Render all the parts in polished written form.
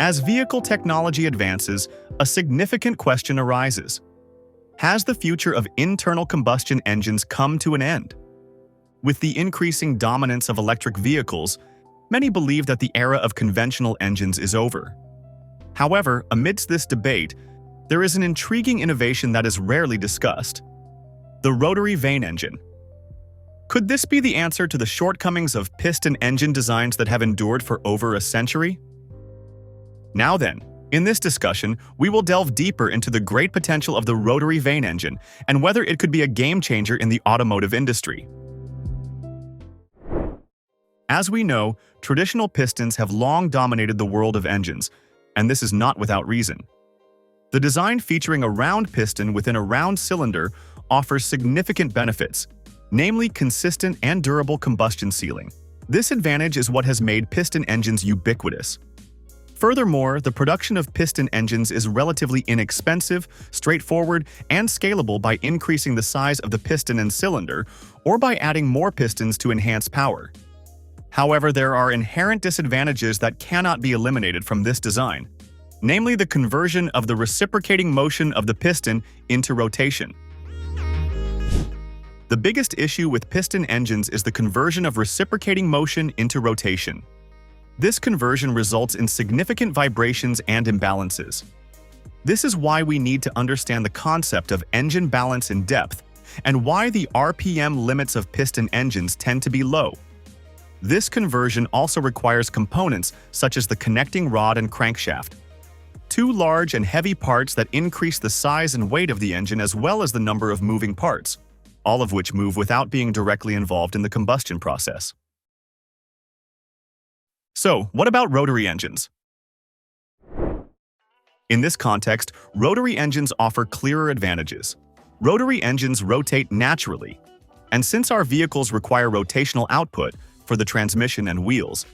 As vehicle technology advances, a significant question arises. Has the future of internal combustion engines come to an end? With the increasing dominance of electric vehicles, many believe that the era of conventional engines is over. However, amidst this debate, there is an intriguing innovation that is rarely discussed: the rotary vane engine. Could this be the answer to the shortcomings of piston engine designs that have endured for over a century? Now then, in this discussion, we will delve deeper into the great potential of the rotary vane engine and whether it could be a game-changer in the automotive industry. As we know, traditional pistons have long dominated the world of engines, and this is not without reason. The design featuring a round piston within a round cylinder offers significant benefits, namely consistent and durable combustion sealing. This advantage is what has made piston engines ubiquitous. Furthermore, the production of piston engines is relatively inexpensive, straightforward, and scalable by increasing the size of the piston and cylinder or by adding more pistons to enhance power. However, there are inherent disadvantages that cannot be eliminated from this design, namely the conversion of the reciprocating motion of the piston into rotation. The biggest issue with piston engines is the conversion of reciprocating motion into rotation. This conversion results in significant vibrations and imbalances. This is why we need to understand the concept of engine balance in depth and why the RPM limits of piston engines tend to be low. This conversion also requires components such as the connecting rod and crankshaft, two large and heavy parts that increase the size and weight of the engine as well as the number of moving parts, all of which move without being directly involved in the combustion process. So, what about rotary engines? In this context, rotary engines offer clearer advantages. Rotary engines rotate naturally, and since our vehicles require rotational output for the transmission and wheels,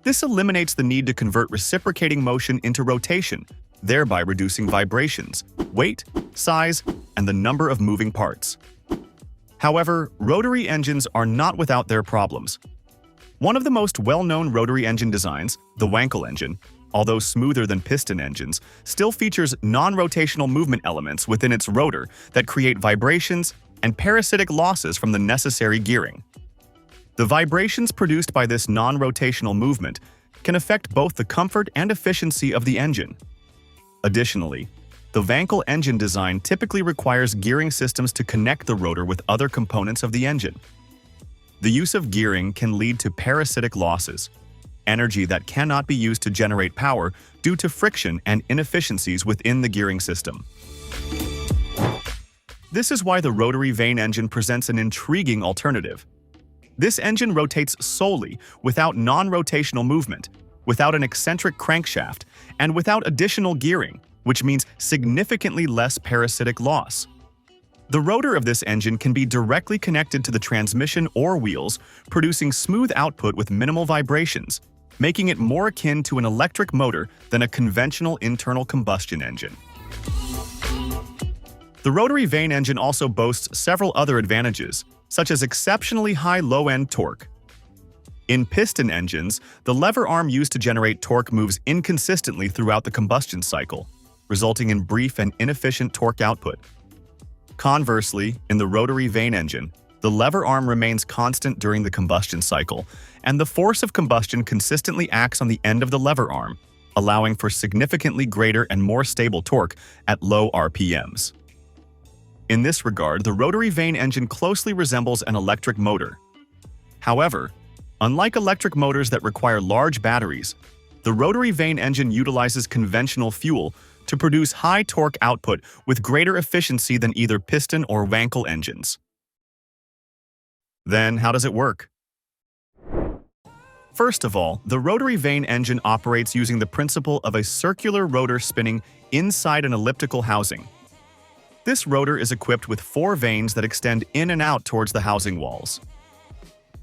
this eliminates the need to convert reciprocating motion into rotation, thereby reducing vibrations, weight, size, and the number of moving parts. However, rotary engines are not without their problems. One of the most well-known rotary engine designs, the Wankel engine, although smoother than piston engines, still features non-rotational movement elements within its rotor that create vibrations and parasitic losses from the necessary gearing. The vibrations produced by this non-rotational movement can affect both the comfort and efficiency of the engine. Additionally, the Wankel engine design typically requires gearing systems to connect the rotor with other components of the engine. The use of gearing can lead to parasitic losses, energy that cannot be used to generate power due to friction and inefficiencies within the gearing system. This is why the rotary vane engine presents an intriguing alternative. This engine rotates solely without non-rotational movement, without an eccentric crankshaft, and without additional gearing, which means significantly less parasitic loss. The rotor of this engine can be directly connected to the transmission or wheels, producing smooth output with minimal vibrations, making it more akin to an electric motor than a conventional internal combustion engine. The rotary vane engine also boasts several other advantages, such as exceptionally high low-end torque. In piston engines, the lever arm used to generate torque moves inconsistently throughout the combustion cycle, resulting in brief and inefficient torque output. Conversely, in the rotary vane engine, the lever arm remains constant during the combustion cycle, and the force of combustion consistently acts on the end of the lever arm, allowing for significantly greater and more stable torque at low RPMs. In this regard, the rotary vane engine closely resembles an electric motor. However, unlike electric motors that require large batteries, the rotary vane engine utilizes conventional fuel to produce high torque output with greater efficiency than either piston or Wankel engines. Then, how does it work? First of all, the rotary vane engine operates using the principle of a circular rotor spinning inside an elliptical housing. This rotor is equipped with 4 vanes that extend in and out towards the housing walls.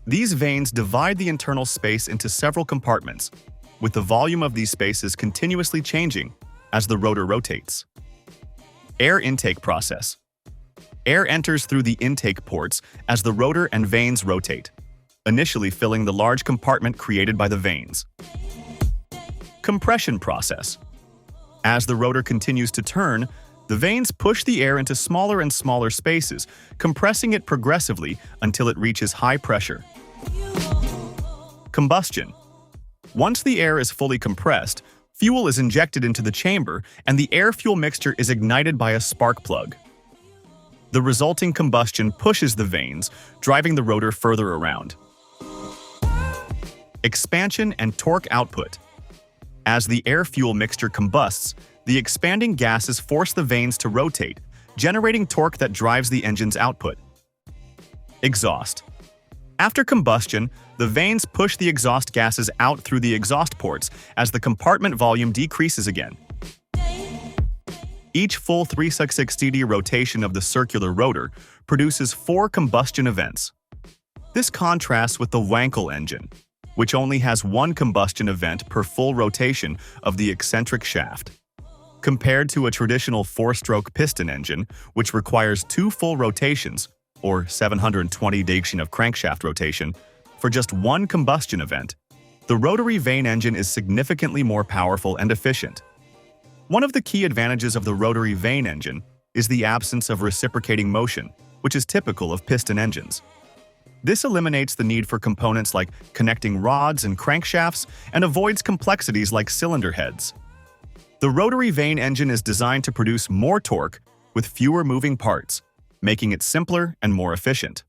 These vanes divide the internal space into several compartments, with the volume of these spaces continuously changing as the rotor rotates. Air intake process. Air enters through the intake ports as the rotor and vanes rotate, initially filling the large compartment created by the vanes. Compression process. As the rotor continues to turn, the vanes push the air into smaller and smaller spaces, compressing it progressively until it reaches high pressure. Combustion. Once the air is fully compressed, fuel is injected into the chamber and the air-fuel mixture is ignited by a spark plug. The resulting combustion pushes the vanes, driving the rotor further around. Expansion and torque output. As the air-fuel mixture combusts, the expanding gases force the vanes to rotate, generating torque that drives the engine's output. Exhaust. After combustion, the vanes push the exhaust gases out through the exhaust ports as the compartment volume decreases again. Each full 360° rotation of the circular rotor produces 4 combustion events. This contrasts with the Wankel engine, which only has 1 combustion event per full rotation of the eccentric shaft. Compared to a traditional 4-stroke piston engine, which requires 2 full rotations, or 720 degrees of crankshaft rotation, for just 1 combustion event, the rotary vane engine is significantly more powerful and efficient. One of the key advantages of the rotary vane engine is the absence of reciprocating motion, which is typical of piston engines. This eliminates the need for components like connecting rods and crankshafts and avoids complexities like cylinder heads. The rotary vane engine is designed to produce more torque with fewer moving parts, making it simpler and more efficient.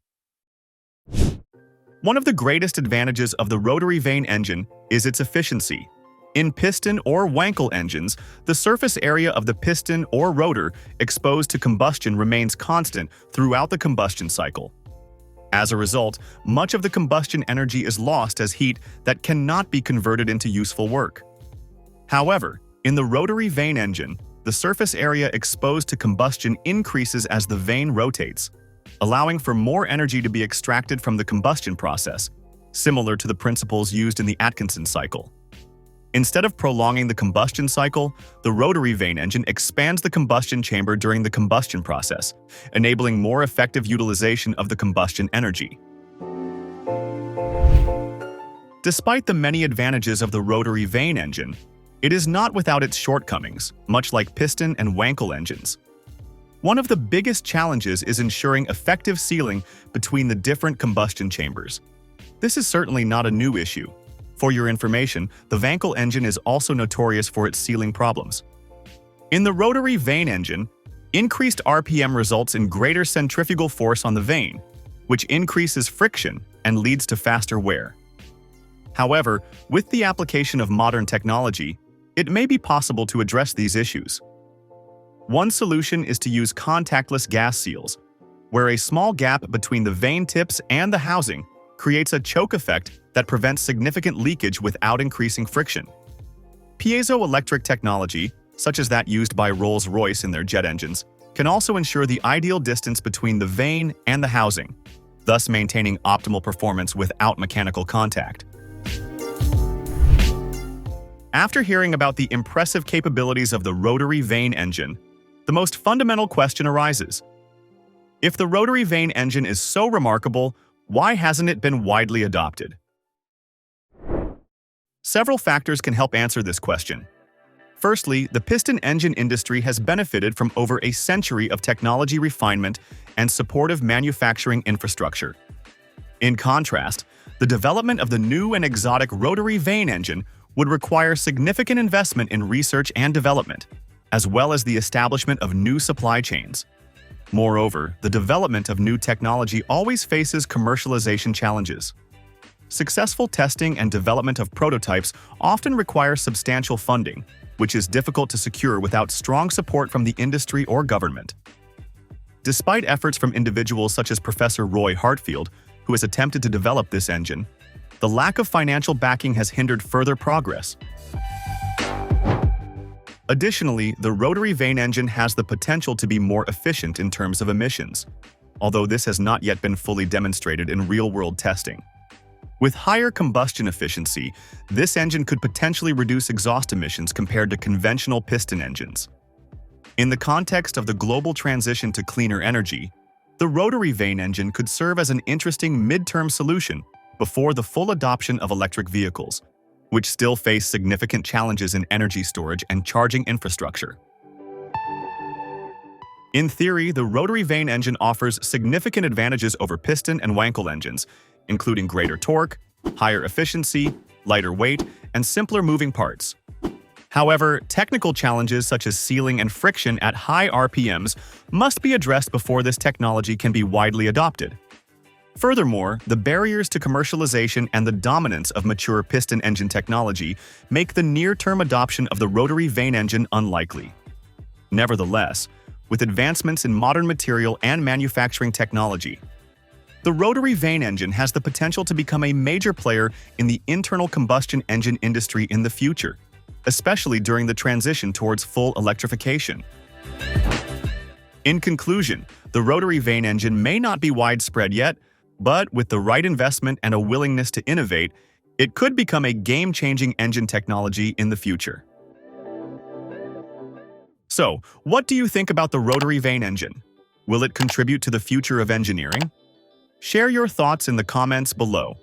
One of the greatest advantages of the rotary vane engine is its efficiency. In piston or Wankel engines, the surface area of the piston or rotor exposed to combustion remains constant throughout the combustion cycle. As a result, much of the combustion energy is lost as heat that cannot be converted into useful work. However, in the rotary vane engine, the surface area exposed to combustion increases as the vane rotates, allowing for more energy to be extracted from the combustion process, similar to the principles used in the Atkinson cycle. Instead of prolonging the combustion cycle, the rotary vane engine expands the combustion chamber during the combustion process, enabling more effective utilization of the combustion energy. Despite the many advantages of the rotary vane engine, it is not without its shortcomings, much like piston and Wankel engines. One of the biggest challenges is ensuring effective sealing between the different combustion chambers. This is certainly not a new issue. For your information, the Wankel engine is also notorious for its sealing problems. In the rotary vane engine, increased RPM results in greater centrifugal force on the vane, which increases friction and leads to faster wear. However, with the application of modern technology, it may be possible to address these issues. One solution is to use contactless gas seals, where a small gap between the vane tips and the housing creates a choke effect that prevents significant leakage without increasing friction. Piezoelectric technology, such as that used by Rolls-Royce in their jet engines, can also ensure the ideal distance between the vane and the housing, thus maintaining optimal performance without mechanical contact. After hearing about the impressive capabilities of the rotary vane engine, the most fundamental question arises. If the rotary vane engine is so remarkable, why hasn't it been widely adopted? Several factors can help answer this question. Firstly, the piston engine industry has benefited from over a century of technology refinement and supportive manufacturing infrastructure. In contrast, the development of the new and exotic rotary vane engine would require significant investment in research and development, as well as the establishment of new supply chains. Moreover, the development of new technology always faces commercialization challenges. Successful testing and development of prototypes often require substantial funding, which is difficult to secure without strong support from the industry or government. Despite efforts from individuals such as Professor Roy Hartfield, who has attempted to develop this engine, the lack of financial backing has hindered further progress. Additionally, the rotary vane engine has the potential to be more efficient in terms of emissions, although this has not yet been fully demonstrated in real-world testing. With higher combustion efficiency, this engine could potentially reduce exhaust emissions compared to conventional piston engines. In the context of the global transition to cleaner energy, the rotary vane engine could serve as an interesting mid-term solution before the full adoption of electric vehicles. which still face significant challenges in energy storage and charging infrastructure. In theory, the rotary vane engine offers significant advantages over piston and Wankel engines, including greater torque, higher efficiency, lighter weight, and simpler moving parts. However, technical challenges such as sealing and friction at high RPMs must be addressed before this technology can be widely adopted. Furthermore, the barriers to commercialization and the dominance of mature piston engine technology make the near-term adoption of the rotary vane engine unlikely. Nevertheless, with advancements in modern material and manufacturing technology, the rotary vane engine has the potential to become a major player in the internal combustion engine industry in the future, especially during the transition towards full electrification. In conclusion, the rotary vane engine may not be widespread yet, but with the right investment and a willingness to innovate, it could become a game-changing engine technology in the future. So, what do you think about the rotary vane engine? Will it contribute to the future of engineering? Share your thoughts in the comments below.